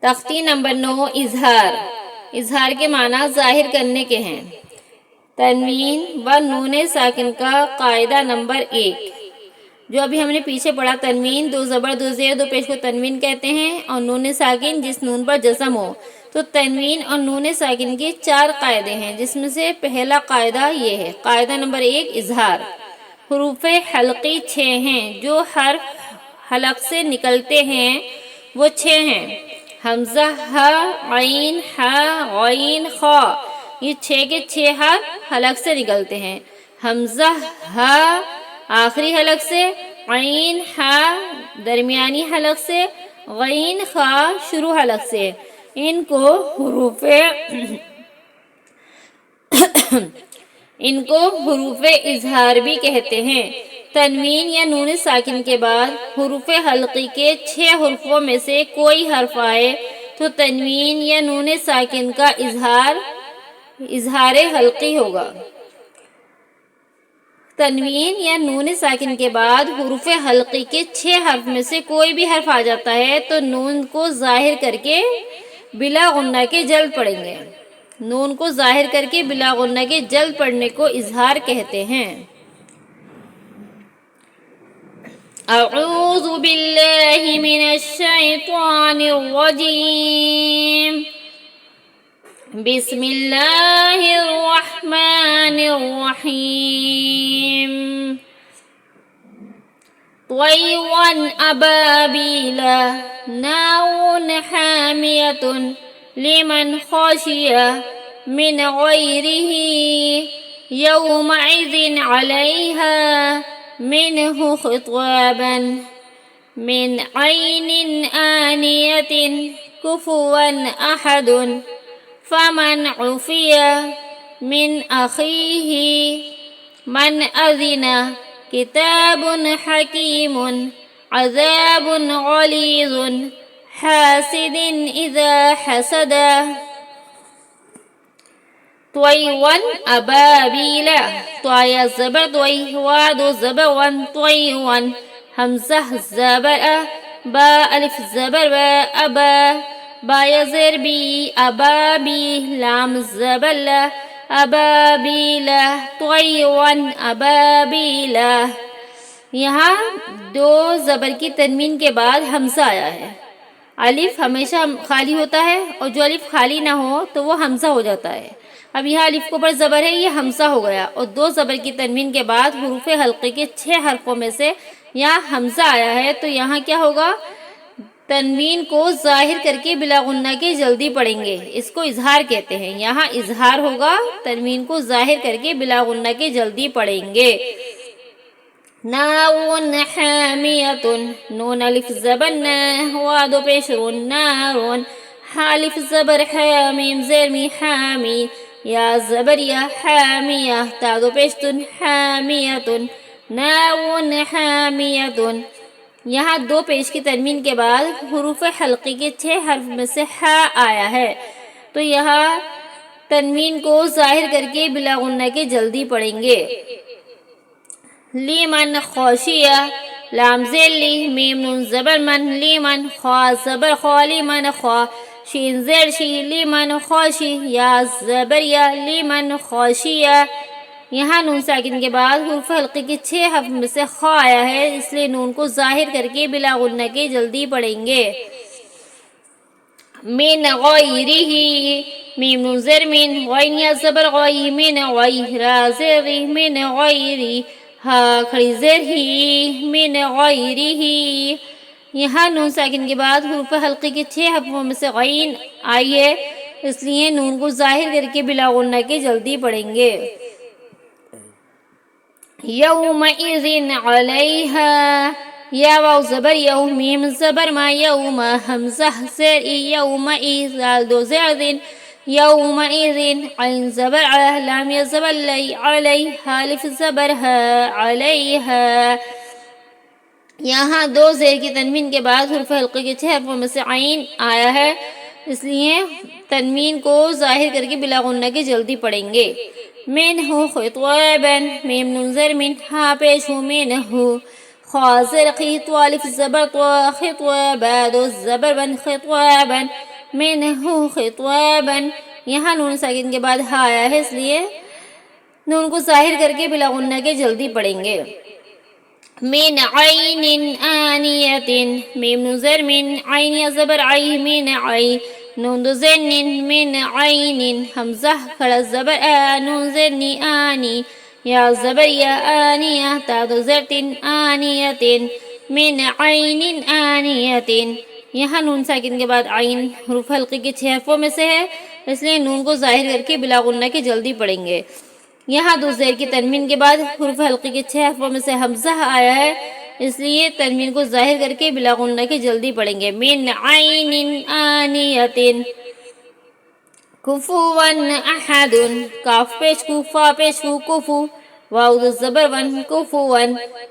تختی نمبر 9 اظہار۔ اظہار کے معنی ظاہر کرنے کے ہیں۔ تنوین و نون ساکن کا قاعدہ نمبر 1۔ جو ابھی ہم نے پیچھے پڑھا، تنوین 2 زبر 2 زیر 2 پیش کو تنوین کہتے ہیں، اور نون ساکن جس نون پر جزم ہو۔ تو تنوین اور نون ساکن کے 4 قاعدے ہیں، جس میں سے پہلا قاعدہ یہ ہے۔ قاعدہ نمبر 1 اظہار۔ حروف حلقی 6 ہیں، جو حرف حلق سے نکلتے ہیں وہ 6 ہیں۔ حمزہ، ہا، عین، ہا، غین، خا، یہ 6 کے 6 حرف حلق سے نکلتے ہیں۔ حمزہ، ہا آخری حلق سے، عین، ہا درمیانی حلق سے، غین، خا شروع حلق سے۔ ان کو حروف اظہار بھی کہتے ہیں۔ تنوین یا نون ساکن کے بعد حروف حلقی کے 6 حروفوں میں سے کوئی حرف آئے تو تنوین یا نون ساکن کا اظہار حلقی ہوگا۔ تنوین یا نون ساکن کے بعد حروف حلقی کے 6 حرف میں سے کوئی بھی حرف آ جاتا ہے تو نون کو ظاہر کر کے بلا غنہ کے جلد پڑھیں گے۔ نون کو ظاہر کر کے بلا غنہ کے جلد پڑھنے کو اظہار کہتے ہیں۔ اعوذ باللہ من الشیطان الرجیم، بسم اللہ الرحمن الرحیم۔ طیرا ابابیل نار حامیۃ لمن خشی من غیرہ یومئذ علیہا منہ خطابا من عین آنیۃ کفوا احد فمن عفی من اخیہ من اذن کتاب حکیم عذاب غلیظ حاسد اذا حسد۔ طیرا ابابیل، طاء زبر طوی، واد زبر ون، طیرا۔ حمزہ زبر با، الف زبر با، ابا با زیر بی، ابابی، لام زبر لا، ابابیل، طیرا ابابیل۔ یہاں 2 زبر کی تنوین کے بعد حمزہ آیا ہے۔ الف ہمیشہ خالی ہوتا ہے، اور جو الف خالی نہ ہو تو وہ حمزہ ہو جاتا ہے۔ اب یہاں الف کو پر زبر ہے، یہ حمزہ ہو گیا، اور 2 زبر کی تنوین کے بعد حروف حلقے کے 6 حرفوں میں سے یہاں حمزہ آیا ہے، تو یہاں کیا ہوگا؟ تنوین کو ظاہر کر کے بلا غنہ کے جلدی پڑھیں گے، اس کو اظہار کہتے ہیں۔ یہاں اظہار ہوگا، تنوین کو ظاہر کر کے بلا غنہ کے جلدی پڑھیں گے۔ نار حامیۃ، نون الف زبر نا، واد پیش رون، نار، الف زبر حا، میم زیر می، حامی، یا زبر یا، حامیہ، تا دو پیش تن، حامیۃ، نار حامیۃ۔ یہاں 2 پیش کی تنوین کے بعد حروف حلقی کے 6 حرف میں سے ہا آیا ہے، تو یہاں تنوین کو ظاہر کر کے بلا غنہ کے جلدی پڑھیں گے۔ لیمن خاشیہ، لام زیر لی، میم نون زبر من، لیمن، خا زبر خا، لیمن خا، شین زیر شی، لیمن خاشی، یا زبر یا، لیمن خاشیہ۔ یہاں نون ساکن کے بعد حروف حلقی کے 6 حرف میں سے خا آیا ہے، اس لیے نون کو ظاہر کر کے بلا غنہ کے جلدی پڑھیں گے۔ من غیرہ، میم نون زیر من، غین یا زبر غی، من غیر، را زیر ری، من غیری، ہا کھڑی زیر ہی، من غیرہ۔ یہاں نون ساکن کے بعد حروف حلقی کے 6 حرفوں میں سے غین آئی ہے، اس لیے نون کو ظاہر کر کے بلا غنہ کے جلدی پڑھیں گے۔ یومئذ علیہا، یا واو زبر یو، میم زبر ما، یوم، حمزہ زیر ای، یومئذ، دال 2 زیر دن، یومئذ، عین زبر ع، لام یا زبر لی، علیہا، الف زبر ہا، علیہا۔ یہاں 2 زیر کی تنوین کے بعد حروف حلقے کے 6 حرفوں میں سے عین آیا ہے، اس لیے تنوین کو ظاہر کر کے بلا غنہ کے جلدی پڑھیں گے۔ منہ خطابا، میم نون زیر من، ہا پیش ہو، منہ خا زر خی تو الف زبر تو خطوبا دو زبر بن خطوابا منہ خطوابا. یہاں نون ساکن کے بعد ہا آیا ہے، اس لیے نون کو ظاہر کر کے بلا غنہ کے جلدی پڑھیں گے. من عین آنیت، میم نون زیر من عین یا زبر عی من عی، نون دو زیر نن من عین، حمزہ کھڑا زبر آ، نون زیر نی آنی، یا زبر یا آنیہ، تا دو زیر تن آنیت، من عین آنیت. یہاں نون ساکن کے بعد عین حروف حلقی کے 6 حرفوں میں سے ہے، اس لیے نون کو ظاہر کر کے بلا غنہ کے جلدی پڑھیں گے. یہاں دو زیر کی تنوین کے بعد حروف حلقی کے 6 حرفوں میں سے حمزہ آیا ہے، اس لیے تنوین کو ظاہر کر کے بلا غنہ کے جلدی پڑھیں گے. من عین آنیت. کفوا احد، کاف پیش کو، فا پیش کو، کفو، واو دو زبر ون، کفوا،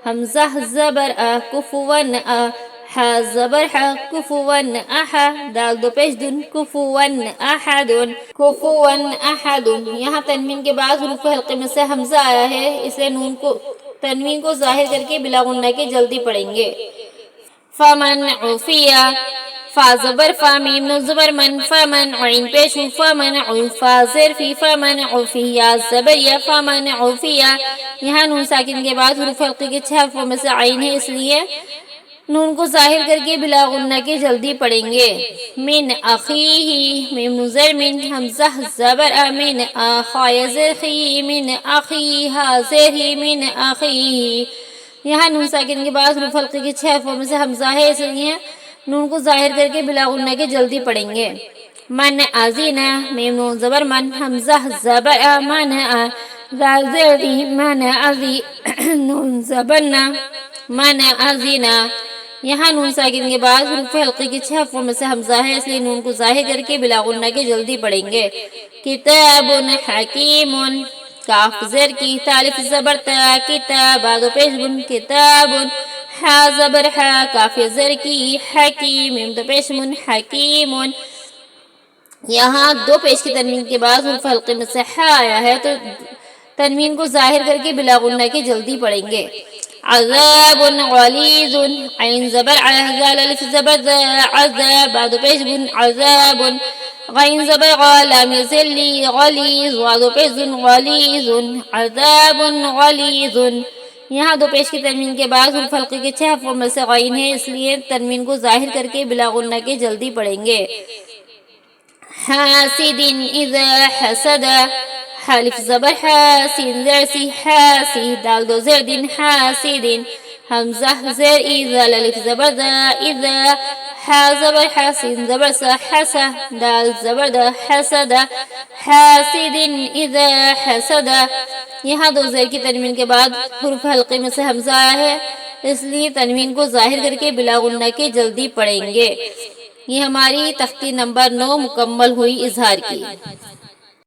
حمزہ زبر آ، کفوا آ، حا زبر حا، کفوا احا، دال دو پیش دن، کفوا احد، کفوا احد. یہاں تنوین کے بعد حروف حلقے میں سے حمزہ آیا ہے، اس لیے تنوین کو ظاہر کر کے بلا غنہ کے جلدی پڑھیں گے. فمن عفیا، فا زبر فا، میم نون زبر من، فمن عین پیش ہو، فمن عو، فا زیر فی، فمن عفی، یا زبر یا، فمن عفیا. یہاں نون ساکن کے بعد حروف حلقی کے 6 حرفوں میں سے عین ہے، اس لیے نون کو ظاہر کر کے بلا غنہ کے جلدی پڑھیں گے. من اخیہ، میم نون زیر من، حمزہ زبر آ، من آ، خا یا زیر خی، من اخی، ہا زیر ہی، من اخیہ. یہاں نون ساکن کے بعد حروف حلقی کے 6 حرفوں میں سے حمزہ ہے، اس لیے نون کو ظاہر کر کے بلا غنہ کے جلدی پڑھیں گے. من ازینا، میم نون زبر من، حمزہ زبر آ، من آ، زال زیر دی، من ازی، نون زبر نا، من ازینا. یہاں نون ساکن کے بعد حروف حلقی کے 6 حرفوں میں سے حمزہ ہے، اس لیے نون کو ظاہر کر کے بلا غنہ کے جلدی پڑھیں گے. کتاب حکیم، کاف زیر کی، تا الف زبر تا، کتاب دو پیش بن، کتاب، حا زبر حا، کاف زیر کی، حکیم، میم دو پیش بن، حکیم. یہاں دو پیش کی تنوین کے بعد حروف حلقے میں سے حا آیا ہے، تو تنوین کو ظاہر کر کے بلا غنہ کے جلدی پڑھیں گے. عذاب غلیظ، عین زبر ع، زال الف زبر ذا، عذاب دو پیش بن، عذاب، غین زبر غا، لام یزل لی، غلیظ، وادو پیش بن، غلیظ، عذاب غلیظ. یہاں دو پیش کی تنوین کے بعد حروف حلقی کے 6 حرفوں میں سے غین ہے، اس لیے تنوین کو ظاہر کر کے بلا غنہ کے جلدی پڑھیں گے. حاسد اذا حسد، حالف زبر حا، سین زیر سی، حاسی، دال دو زیر دن، حاسد، حمزہ زیر ای، زال الف زبر دا، اذا، حا زبر حا، سین زبر سا، حسا، دال زبر دا، حسد، حاسد اذا حسد. یہاں دو زیر کی تنوین کے بعد حروف حلقے میں سے حمزہ آیا ہے، اس لیے تنوین کو ظاہر کر کے بلا غنہ کے جلدی پڑھیں گے. یہ ہماری تختی نمبر 9 مکمل ہوئی اظہار کی.